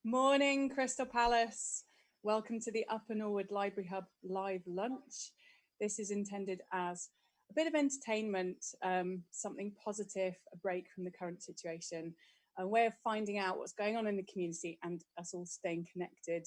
Morning, Crystal Palace. Welcome to the Upper Norwood Library Hub live lunch. This is intended as a bit of entertainment, something positive, a break from the current situation, a way of finding out what's going on in the community and us all staying connected.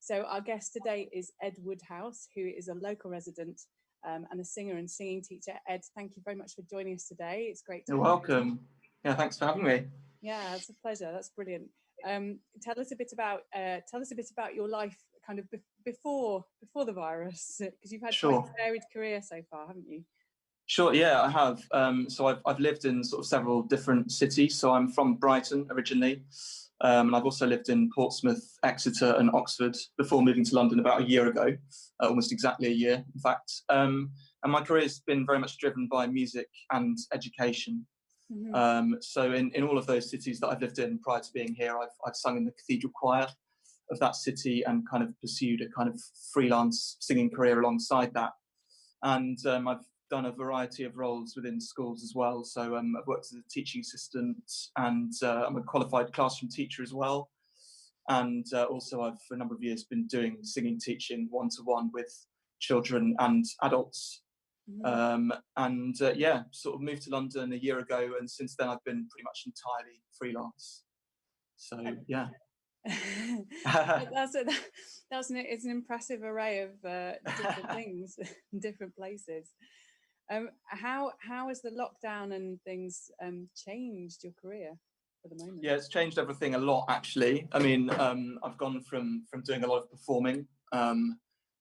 So our guest today is Ed Woodhouse, who is a local resident and a singer and singing teacher. Ed, thank you very much for joining us today. It's great to You're welcome. Yeah, thanks for having me. Yeah, it's a pleasure. That's brilliant. Tell us a bit about your life, kind of before the virus, because you've had quite a varied career so far, haven't you? Sure. Yeah, I have. So I've lived in sort of several different cities. So I'm from Brighton originally, and I've also lived in Portsmouth, Exeter, and Oxford before moving to London about a year ago, almost exactly a year, in fact. And my career has been very much driven by music and education. Mm-hmm. So in all of those cities that I've lived in prior to being here, I've sung in the cathedral choir of that city and kind of pursued a kind of freelance singing career alongside that. And I've done a variety of roles within schools as well. So I've worked as a teaching assistant, and I'm a qualified classroom teacher as well. And also I've for a number of years been doing singing teaching one-to-one with children and adults. Mm-hmm. Sort of moved to London a year ago, and since then I've been pretty much entirely freelance. So yeah. It's an impressive array of different things in different places. How has the lockdown and things changed your career for the moment? Yeah, it's changed everything a lot, actually. I mean, I've gone from doing a lot of performing,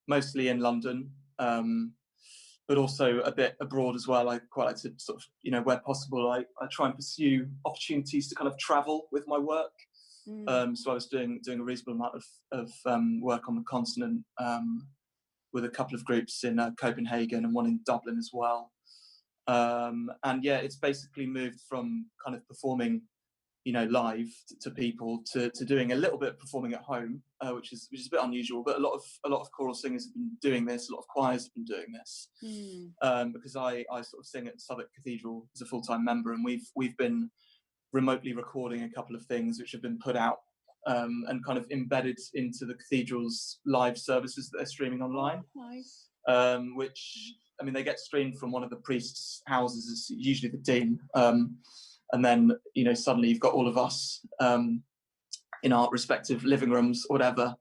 mostly in London, but also a bit abroad as well. I quite like to sort of, where possible, I try and pursue opportunities to kind of travel with my work. So I was doing a reasonable amount of work on the continent with a couple of groups in Copenhagen and one in Dublin as well. And yeah, it's basically moved from kind of performing, live to people to doing a little bit of performing at home, which is a bit unusual. But a lot of choral singers have been doing this. A lot of choirs have been doing this because I sort of sing at Southwark Cathedral as a full-time member, and we've been remotely recording a couple of things which have been put out and kind of embedded into the cathedral's live services that they're streaming online. Nice. Which, I mean, they get streamed from one of the priests' houses, it's usually the dean. And then, suddenly you've got all of us in our respective living rooms or whatever,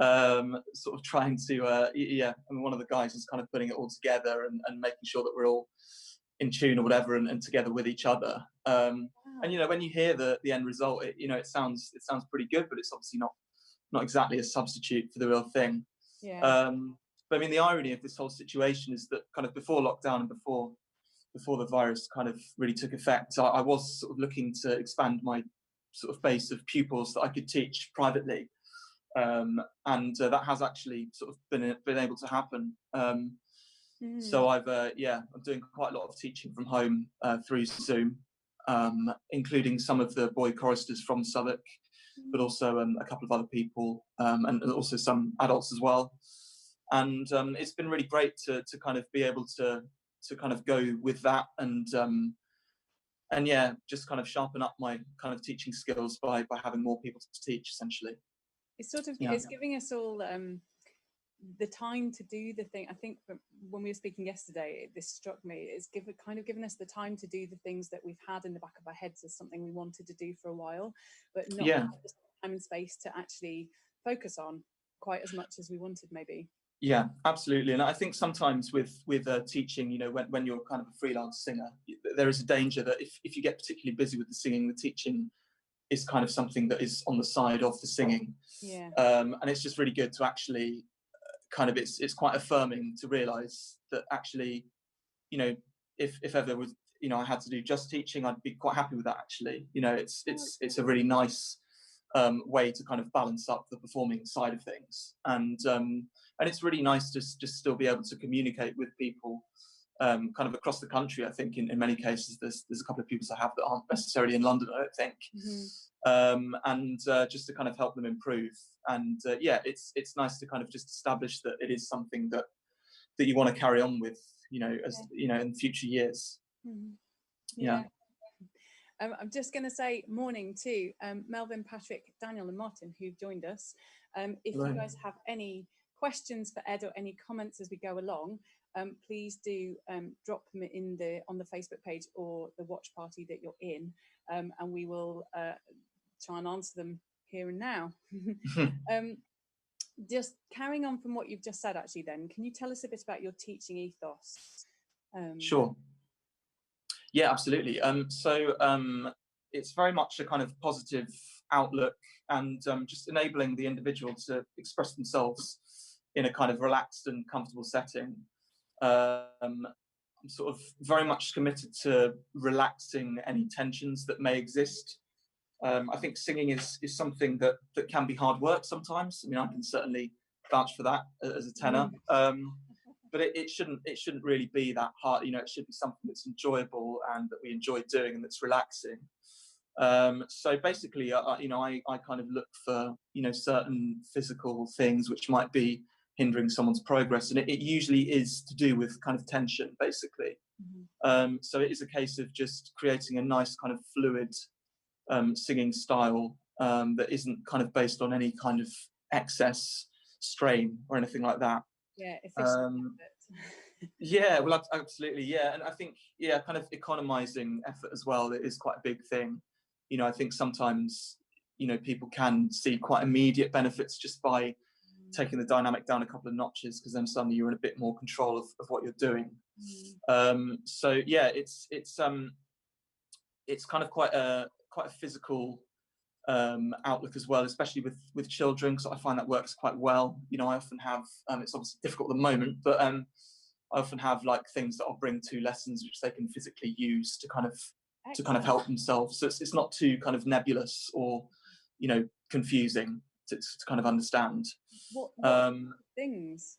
sort of trying to, I mean, one of the guys is kind of putting it all together and making sure that we're all in tune or whatever and together with each other. Wow. And, when you hear the end result, it sounds pretty good, but it's obviously not exactly a substitute for the real thing. Yeah. But I mean, the irony of this whole situation is that kind of before lockdown and before the virus kind of really took effect, I was sort of looking to expand my sort of base of pupils that I could teach privately. And that has actually sort of been able to happen. So I'm doing quite a lot of teaching from home through Zoom, including some of the boy choristers from Southwark, but also a couple of other people, and also some adults as well. And it's been really great to kind of be able to kind of go with that and just kind of sharpen up my kind of teaching skills by having more people to teach, essentially. It's sort of it's giving us all the time to do the thing. I think when we were speaking yesterday, this struck me. It's given us the time to do the things that we've had in the back of our heads as something we wanted to do for a while, but not have the time and space to actually focus on quite as much as we wanted, maybe. Yeah, absolutely. And I think sometimes with teaching, when you're kind of a freelance singer, there is a danger that if you get particularly busy with the singing, the teaching is kind of something that is on the side of the singing. Yeah. And it's just really good to actually kind of, it's quite affirming to realise that actually, if ever was, I had to do just teaching, I'd be quite happy with that, actually. It's a really nice way to kind of balance up the performing side of things, and it's really nice to just still be able to communicate with people kind of across the country. I think in many cases there's a couple of people I have that aren't necessarily in London, I don't think. Just to kind of help them improve, and it's nice to kind of just establish that it is something that you want to carry on with, as in future years. Yeah. I'm just going to say morning to Melvin, Patrick, Daniel and Martin who've joined us. If you guys have any questions for Ed or any comments as we go along, please do drop them in on the Facebook page or the watch party that you're in, and we will try and answer them here and now. Just carrying on from what you've just said, actually, then, can you tell us a bit about your teaching ethos? Sure. Yeah, absolutely. It's very much a kind of positive outlook and just enabling the individual to express themselves in a kind of relaxed and comfortable setting. I'm sort of very much committed to relaxing any tensions that may exist. I think singing is something that can be hard work sometimes. I mean, I can certainly vouch for that as a tenor. But it shouldn't really be that hard. You know, it should be something that's enjoyable and that we enjoy doing and that's relaxing. So basically, I kind of look for, certain physical things which might be hindering someone's progress, and it usually is to do with kind of tension, basically. So it is a case of just creating a nice kind of fluid singing style that isn't kind of based on any kind of excess strain or anything like that. Yeah, efficient. Yeah, well, absolutely, yeah. And I think, kind of economizing effort as well is quite a big thing. I think sometimes, people can see quite immediate benefits just by taking the dynamic down a couple of notches, because then suddenly you're in a bit more control of what you're doing. So yeah, it's kind of quite a physical outlook as well, especially with children, because I find that works quite well. I often have it's obviously difficult at the moment, but I often have like things that I'll bring to lessons which they can physically use to kind of help themselves. So it's not too kind of nebulous or confusing to kind of understand. What things?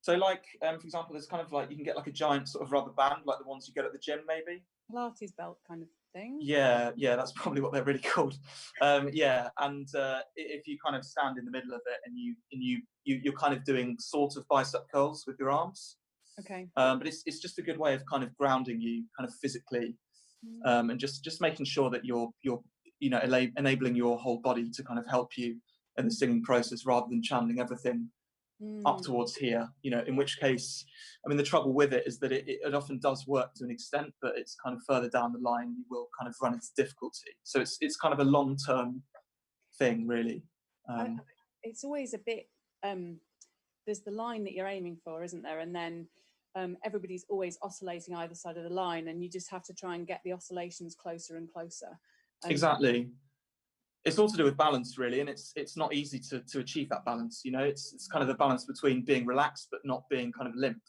So like for example, there's kind of like, you can get like a giant sort of rubber band, like the ones you get at the gym, maybe. Pilates belt kind of thing. Yeah, that's probably what they're really called. And if you kind of stand in the middle of it and you're kind of doing sort of bicep curls with your arms. Okay. But it's just a good way of kind of grounding you kind of physically, and just making sure that you're enabling your whole body to kind of help you in the singing process, rather than channeling everything up towards here. In which case, I mean, the trouble with it is that it often does work to an extent, but it's kind of further down the line you will kind of run into difficulty. So it's kind of a long-term thing, really. It's always a bit there's the line that you're aiming for, isn't there? And then everybody's always oscillating either side of the line, and you just have to try and get the oscillations closer and closer. Exactly. It's all to do with balance, really, and it's not easy to achieve that balance. It's kind of the balance between being relaxed but not being kind of limp,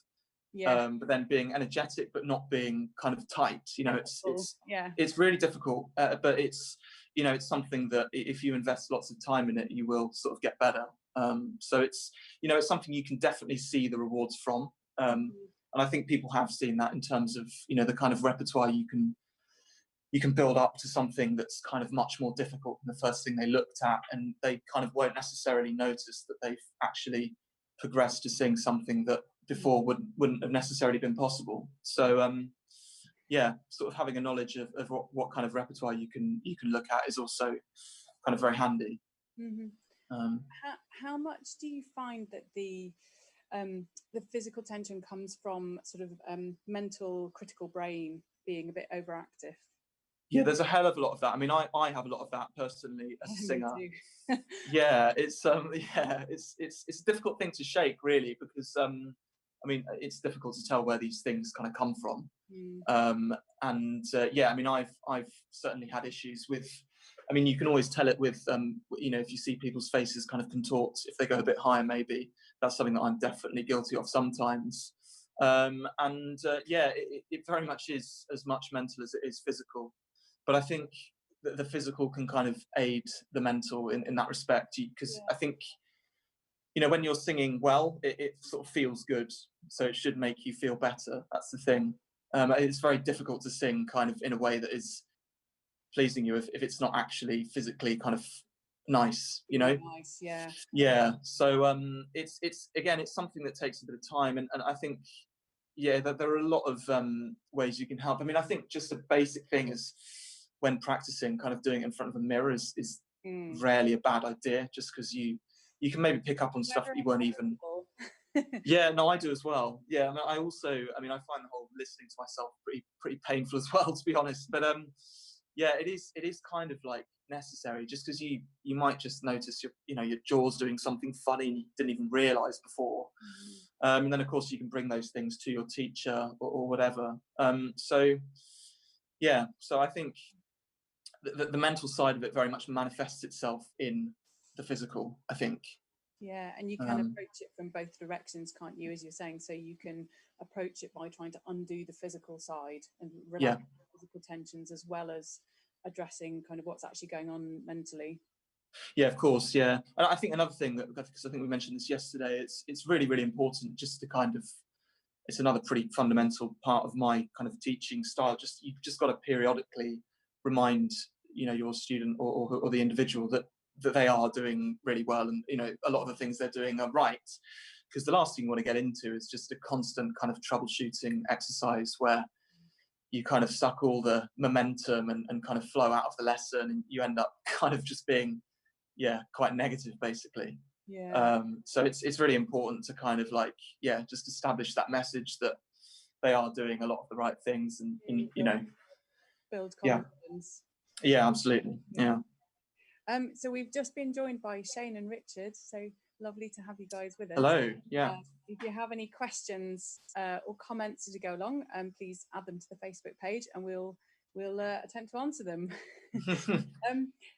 but then being energetic but not being kind of tight. It's really difficult, but it's something that if you invest lots of time in it, you will sort of get better. So it's something you can definitely see the rewards from, and I think people have seen that in terms of the kind of repertoire you can build up to something that's kind of much more difficult than the first thing they looked at, and they kind of won't necessarily notice that they've actually progressed to sing something that before wouldn't have necessarily been possible. So sort of having a knowledge of what kind of repertoire you can look at is also kind of very handy. How much do you find that the physical tension comes from sort of mental critical brain being a bit overactive? Yeah, there's a hell of a lot of that. I mean, I have a lot of that personally as a singer. Me too. It's a difficult thing to shake, really, because I mean, it's difficult to tell where these things kind of come from. I mean, I've certainly had issues with. I mean, you can always tell it with if you see people's faces kind of contort if they go a bit higher, maybe that's something that I'm definitely guilty of sometimes. It very much is as much mental as it is physical. But I think that the physical can kind of aid the mental in that respect, because I think, when you're singing well, it sort of feels good. So it should make you feel better. That's the thing. It's very difficult to sing kind of in a way that is pleasing you if it's not actually physically kind of nice, Nice, yeah. Yeah. So it's something that takes a bit of time. And I think, there are a lot of ways you can help. I mean, I think just a basic thing is when practicing, kind of doing it in front of a mirror is rarely a bad idea, just because you can maybe pick up on stuff that you weren't even. Yeah, no, I do as well. Yeah, I mean, I find the whole listening to myself pretty painful as well, to be honest. But yeah, it is kind of like necessary, just because you might just notice your jaw's doing something funny and you didn't even realise before. And then of course you can bring those things to your teacher or whatever. So yeah, so I think the mental side of it very much manifests itself in the physical, I think. Yeah, and you can approach it from both directions, can't you, as you're saying? So you can approach it by trying to undo the physical side and relax physical tensions, as well as addressing kind of what's actually going on mentally. Yeah, of course, yeah. And I think another thing, because I think we mentioned this yesterday, it's really, really important just to kind of, it's another pretty fundamental part of my kind of teaching style. You've just got to periodically remind, your student or the individual that they are doing really well, and a lot of the things they're doing are right. Because the last thing you want to get into is just a constant kind of troubleshooting exercise where you kind of suck all the momentum and kind of flow out of the lesson, and you end up kind of just being quite negative, basically. So it's really important to kind of like just establish that message that they are doing a lot of the right things, and build confidence. Yeah, absolutely. Yeah. So we've just been joined by Shane and Richard. So lovely to have you guys with us. Hello. Yeah. If you have any questions or comments as you go along, please add them to the Facebook page, and we'll attempt to answer them.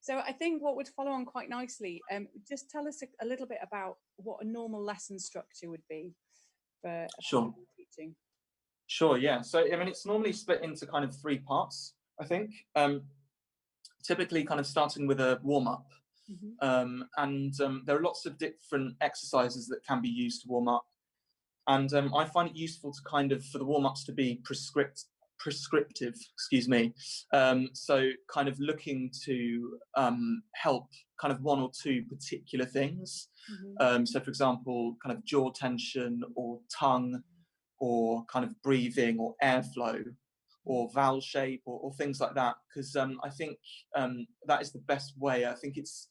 So I think what would follow on quite nicely, just tell us a little bit about what a normal lesson structure would be for teaching. Sure, yeah. So I mean, it's normally split into kind of 3 parts, I think. Typically kind of starting with a warm-up. And there are lots of different exercises that can be used to warm up. And I find it useful to kind of, for the warm-ups to be prescriptive, so kind of looking to help kind of 1 or 2 particular things. So for example, kind of jaw tension or tongue, or kind of breathing or airflow, or vowel shape, or things like that. Because I think that is the best way. I think it's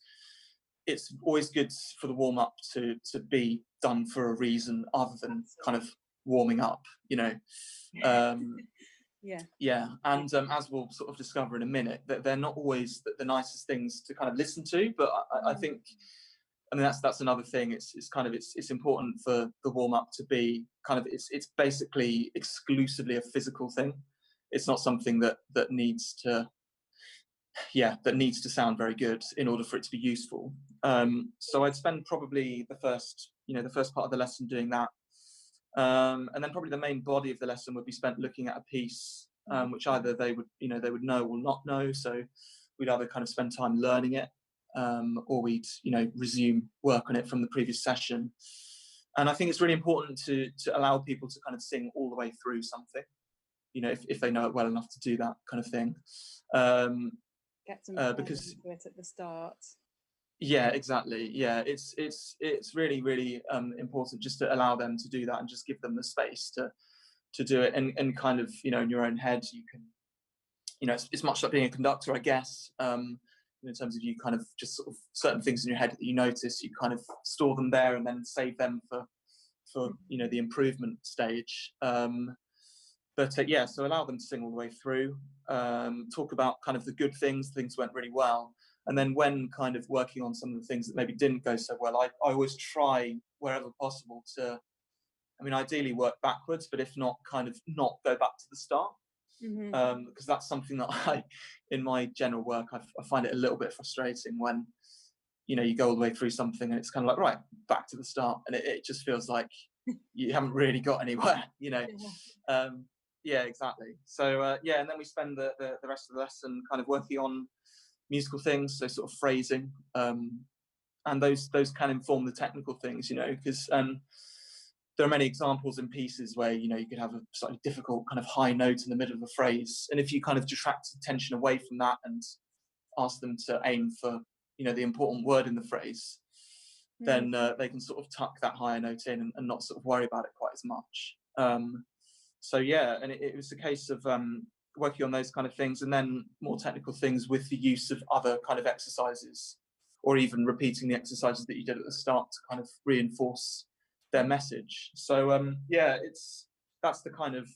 always good for the warm-up to be done for a reason other than kind of warming up, Yeah, and as we'll sort of discover in a minute, that they're not always the nicest things to kind of listen to. But I think, I mean, that's another thing. It's important for the warm up to be kind of, it's basically exclusively a physical thing. It's not something that needs to sound very good in order for it to be useful. So I'd spend probably the first part of the lesson doing that. And then probably the main body of the lesson would be spent looking at a piece, which either they would know or not know. So we'd either kind of spend time learning it, or we'd resume work on it from the previous session. And I think it's really important to allow people to kind of sing all the way through something, if they know it well enough to do that kind of thing. Get some because into it at the start. Yeah, exactly. Yeah, it's really, really important just to allow them to do that and just give them the space to do it, and kind of in your own head you can, it's much like being a conductor, I guess. In terms of you kind of just sort of certain things in your head that you notice, you kind of store them there and then save them for the improvement stage. But yeah, so allow them to sing all the way through. Talk about kind of the good things went really well. And then when kind of working on some of the things that maybe didn't go so well, I always try wherever possible to, I mean, ideally work backwards, but if not, kind of not go back to the start. Because that's something that in my general work, I find it a little bit frustrating when, you go all the way through something and it's kind of like, right, back to the start. And it just feels like you haven't really got anywhere, Yeah, exactly. So, and then we spend the rest of the lesson kind of working on musical things, so sort of phrasing, and those can inform the technical things, because there are many examples in pieces where you could have a slightly difficult kind of high note in the middle of a phrase, and if you kind of detract attention away from that and ask them to aim for the important word in the phrase, then they can sort of tuck that higher note in and not sort of worry about it quite as much. So yeah, and it was a case of working on those kind of things, and then more technical things with the use of other kind of exercises, or even repeating the exercises that you did at the start to kind of reinforce their message. So yeah, that's the kind of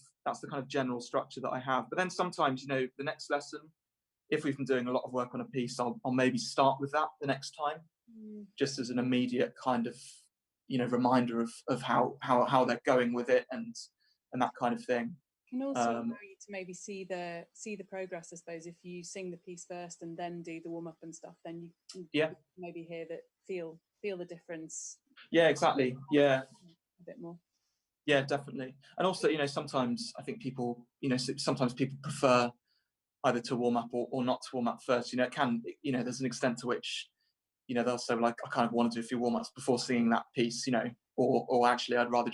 general structure that I have. But then sometimes, you know, the next lesson, if we've been doing a lot of work on a piece, I'll maybe start with that the next time, just as an immediate kind of, you know, reminder of how they're going with it and that kind of thing. Can also allow you to maybe see the progress, I suppose. If you sing the piece first and then do the warm up and stuff, then you can maybe hear that, feel the difference. Yeah, exactly. Yeah, a bit more. Yeah, definitely. And also, you know, sometimes I think people, you know, sometimes people prefer either to warm up or not to warm up first. You know, it can, you know, there's an extent to which, you know, they'll say, like, I kind of want to do a few warm ups before singing that piece, you know, or actually I'd rather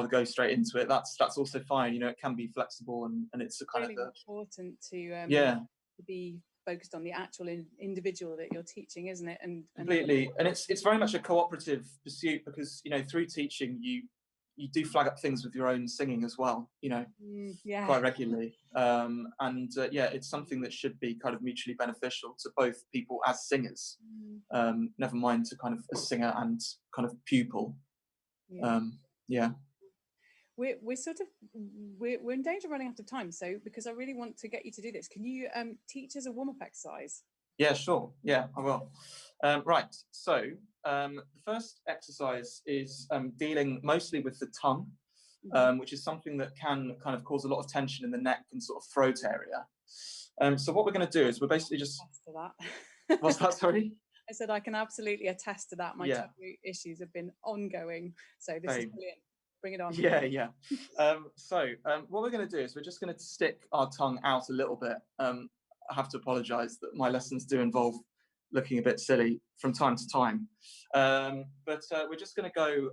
go straight into it. That's also fine. You know, it can be flexible, and it's a kind really of important to be focused on the actual individual that you're teaching, isn't it? And completely. And it's very much a cooperative pursuit, because, you know, through teaching you do flag up things with your own singing as well, you know, quite regularly. Yeah, it's something that should be kind of mutually beneficial to both people as singers, never mind to kind of a singer and kind of pupil. We're sort of we're in danger of running out of time, so because I really want to get you to do this, can you teach us a warm-up exercise? Yeah, sure. Yeah, I will. Right, so the first exercise is dealing mostly with the tongue, which is something that can kind of cause a lot of tension in the neck and sort of throat area. So what we're going to do is we're basically just... To that. What's that, sorry? I said I can absolutely attest to that. My tongue issues have been ongoing, so this is brilliant. Bring it on. Yeah. So what we're going to do is we're just going to stick our tongue out a little bit. I have to apologise that my lessons do involve looking a bit silly from time to time. But we're just going to go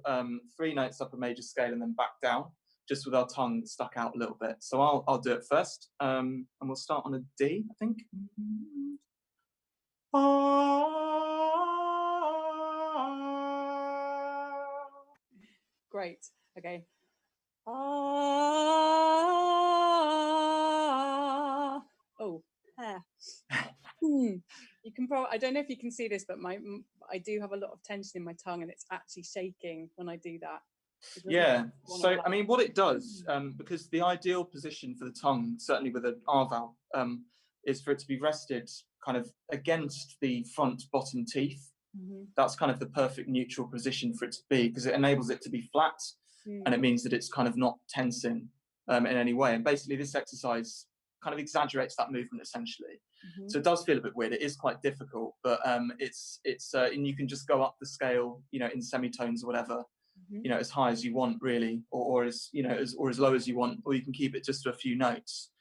3 notes up a major scale and then back down, just with our tongue stuck out a little bit. So I'll do it first, and we'll start on a D, I think. Great. Okay. You can probably, I don't know if you can see this, but I do have a lot of tension in my tongue, and it's actually shaking when I do that. Yeah, so I mean, what it does, because the ideal position for the tongue, certainly with an R vowel, is for it to be rested kind of against the front bottom teeth. That's kind of the perfect neutral position for it to be, because it enables it to be flat, and it means that it's kind of not tensing in any way. And basically this exercise kind of exaggerates that movement essentially. So it does feel a bit weird. It is quite difficult, but it's and you can just go up the scale, you know, in semitones or whatever, you know, as high as you want really, or as, you know, as low as you want, or you can keep it just to a few notes.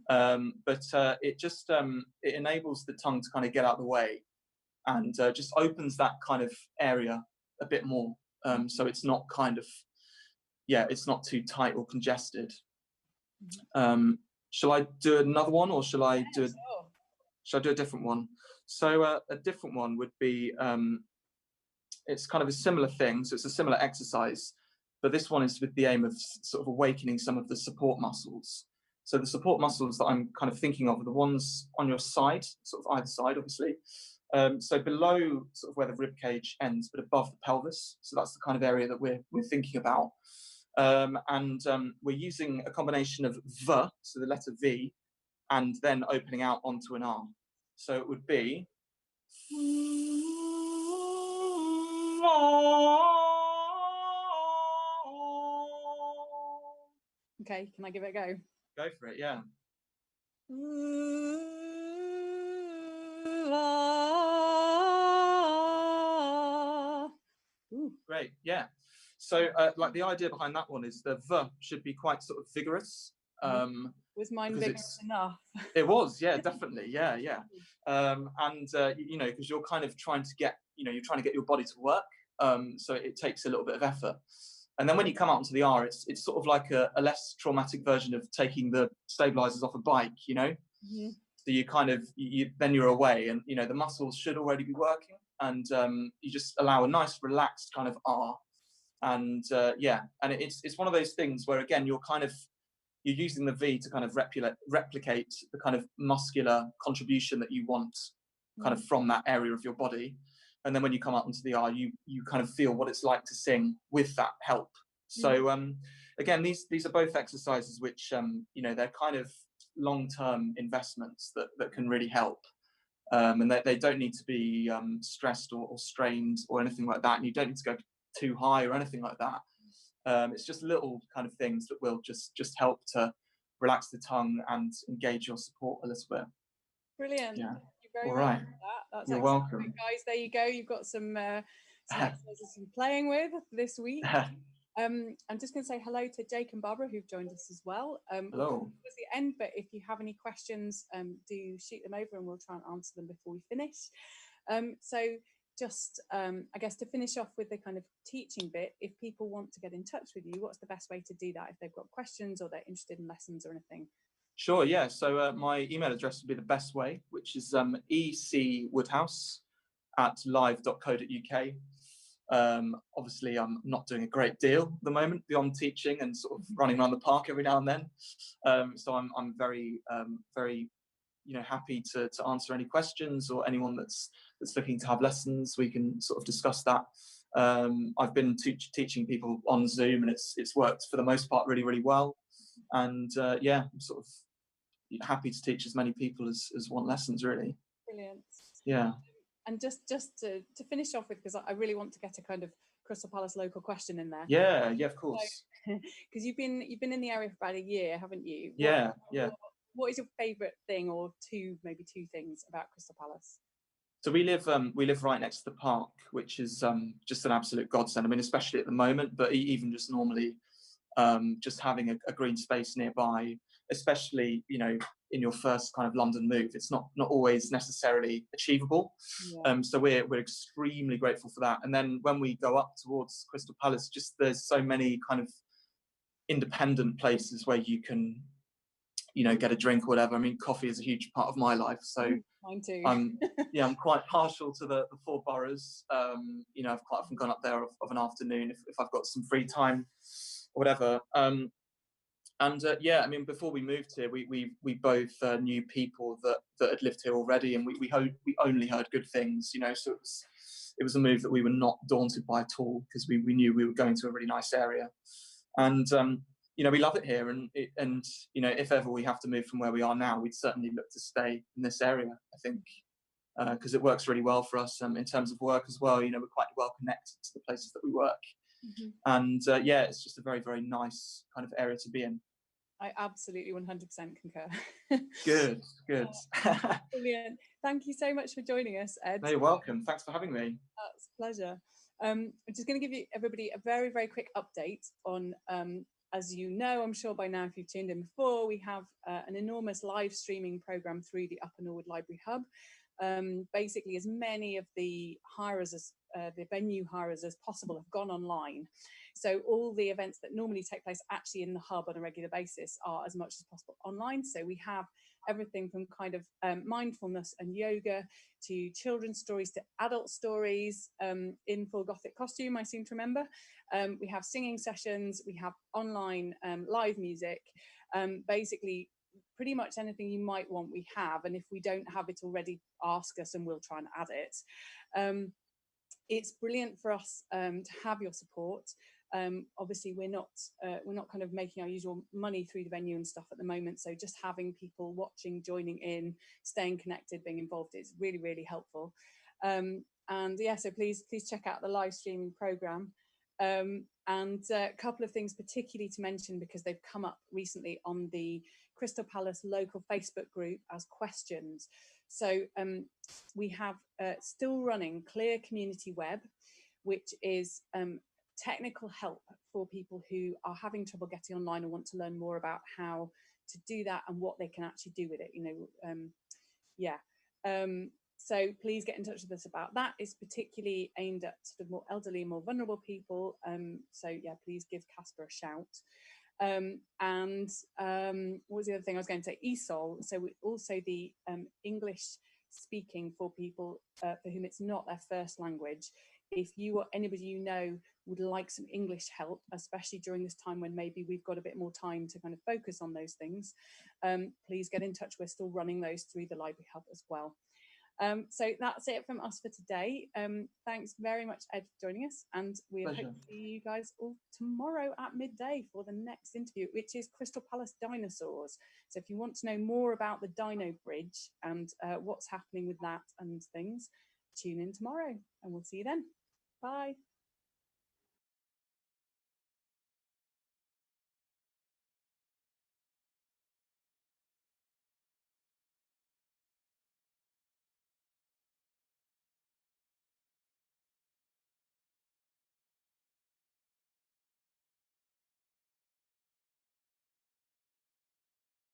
But it just it enables the tongue to kind of get out of the way, and just opens that kind of area a bit more, so it's not kind of, it's not too tight or congested. Shall I do another one, or shall I do a different one? So a different one would be, it's kind of a similar thing, so it's a similar exercise, but this one is with the aim of sort of awakening some of the support muscles. So the support muscles that I'm kind of thinking of are the ones on your side, sort of either side, obviously. So below sort of where the rib cage ends, but above the pelvis. So that's the kind of area that we're thinking about. And we're using a combination of V, so the letter V, and then opening out onto an R. So it would be... Okay, can I give it a go? Go for it, yeah. Great, yeah. So like the idea behind that one is the V should be quite sort of vigorous. Was mine vigorous enough? It was, yeah, definitely, yeah. And you know, because you're kind of trying to get, you know, you're trying to get your body to work, so it takes a little bit of effort. And then when you come out into the R, it's sort of like a less traumatic version of taking the stabilizers off a bike, you know. So you kind of then you're away, and you know the muscles should already be working, and you just allow a nice relaxed kind of R. And and it's one of those things where, again, you're kind of you're using the V to kind of replicate the kind of muscular contribution that you want kind of from that area of your body. And then when you come up into the R, you kind of feel what it's like to sing with that help. So again, these are both exercises which they're kind of long-term investments that can really help. And they don't need to be stressed or strained or anything like that. And you don't need to go too high or anything like that. It's just little kind of things that will just help to relax the tongue and engage your support a little bit. Brilliant. Yeah. Thank you very All much right. for that. That's You're excellent. welcome. Guys, there you go. You've got some exercises to be playing with this week. I'm just going to say hello to Jake and Barbara, who've joined us as well. Hello. Towards the end, but if you have any questions, do shoot them over and we'll try and answer them before we finish. So just, I guess, to finish off with the kind of teaching bit, if people want to get in touch with you, what's the best way to do that if they've got questions or they're interested in lessons or anything? Sure, yeah. So my email address would be the best way, which is ecwoodhouse@live.co.uk. Obviously, I'm not doing a great deal at the moment beyond teaching and sort of running around the park every now and then. So I'm very happy to answer any questions, or anyone that's looking to have lessons. We can sort of discuss that. I've been teaching people on Zoom, and it's worked for the most part really, really well. And I'm sort of happy to teach as many people as want lessons, really. Brilliant. Yeah. And just to finish off with, because I really want to get a kind of Crystal Palace local question in there. Yeah, of course. Because you've been in the area for about a year, haven't you? Yeah. What is your favourite thing, or maybe two things about Crystal Palace? So we live right next to the park, which is just an absolute godsend. I mean, especially at the moment, but even just normally, just having a green space nearby, especially in your first kind of London move, it's not always necessarily achievable. So we're extremely grateful for that. And then when we go up towards Crystal Palace, just there's so many kind of independent places where you can get a drink or whatever. I mean, coffee is a huge part of my life, so mine too. I'm quite partial to the four boroughs. I've quite often gone up there of an afternoon if I've got some free time or whatever. I mean, before we moved here, we both knew people that had lived here already, and we only heard good things. So it was a move that we were not daunted by at all, because we knew we were going to a really nice area, and we love it here. And if ever we have to move from where we are now, we'd certainly look to stay in this area, I think, because it works really well for us in terms of work as well. We're quite well connected to the places that we work. And it's just a very, very nice kind of area to be in. I absolutely 100% concur. Good. Brilliant. Thank you so much for joining us, Ed. No, you're welcome. Thanks for having me. That's a pleasure. I'm just going to give everybody a very, very quick update on, as you know, I'm sure by now if you've tuned in before, we have an enormous live streaming program through the Upper Norwood Library Hub. Basically, as many of the the venue hirers as possible have gone online. So all the events that normally take place actually in the hub on a regular basis are as much as possible online. So we have everything from kind of mindfulness and yoga to children's stories to adult stories in full Gothic costume, I seem to remember. We have singing sessions, we have online live music, basically pretty much anything you might want we have, and if we don't have it already, ask us and we'll try and add it. It's brilliant for us to have your support. Obviously we're not kind of making our usual money through the venue and stuff at the moment, so just having people watching, joining in, staying connected, being involved is really, really helpful. And so please check out the live streaming program. And a couple of things particularly to mention, because they've come up recently on the Crystal Palace local Facebook group as questions. So we have still running Clear Community Web, which is technical help for people who are having trouble getting online and want to learn more about how to do that and what they can actually do with it. So please get in touch with us about that. It's particularly aimed at sort of more elderly, more vulnerable people. Please give Casper a shout. What was the other thing I was going to say? ESOL. So also the English speaking for people for whom it's not their first language if you or anybody you know would like some English help, especially during this time when maybe we've got a bit more time to kind of focus on those things, please get in touch. We're still running those through the Library Hub as well. So that's it from us for today. Thanks very much, Ed, for joining us, and we'll hope to see you guys all tomorrow at midday for the next interview, which is Crystal Palace dinosaurs. So if you want to know more about the Dino Bridge and what's happening with that and things, tune in tomorrow, and we'll see you then. Bye.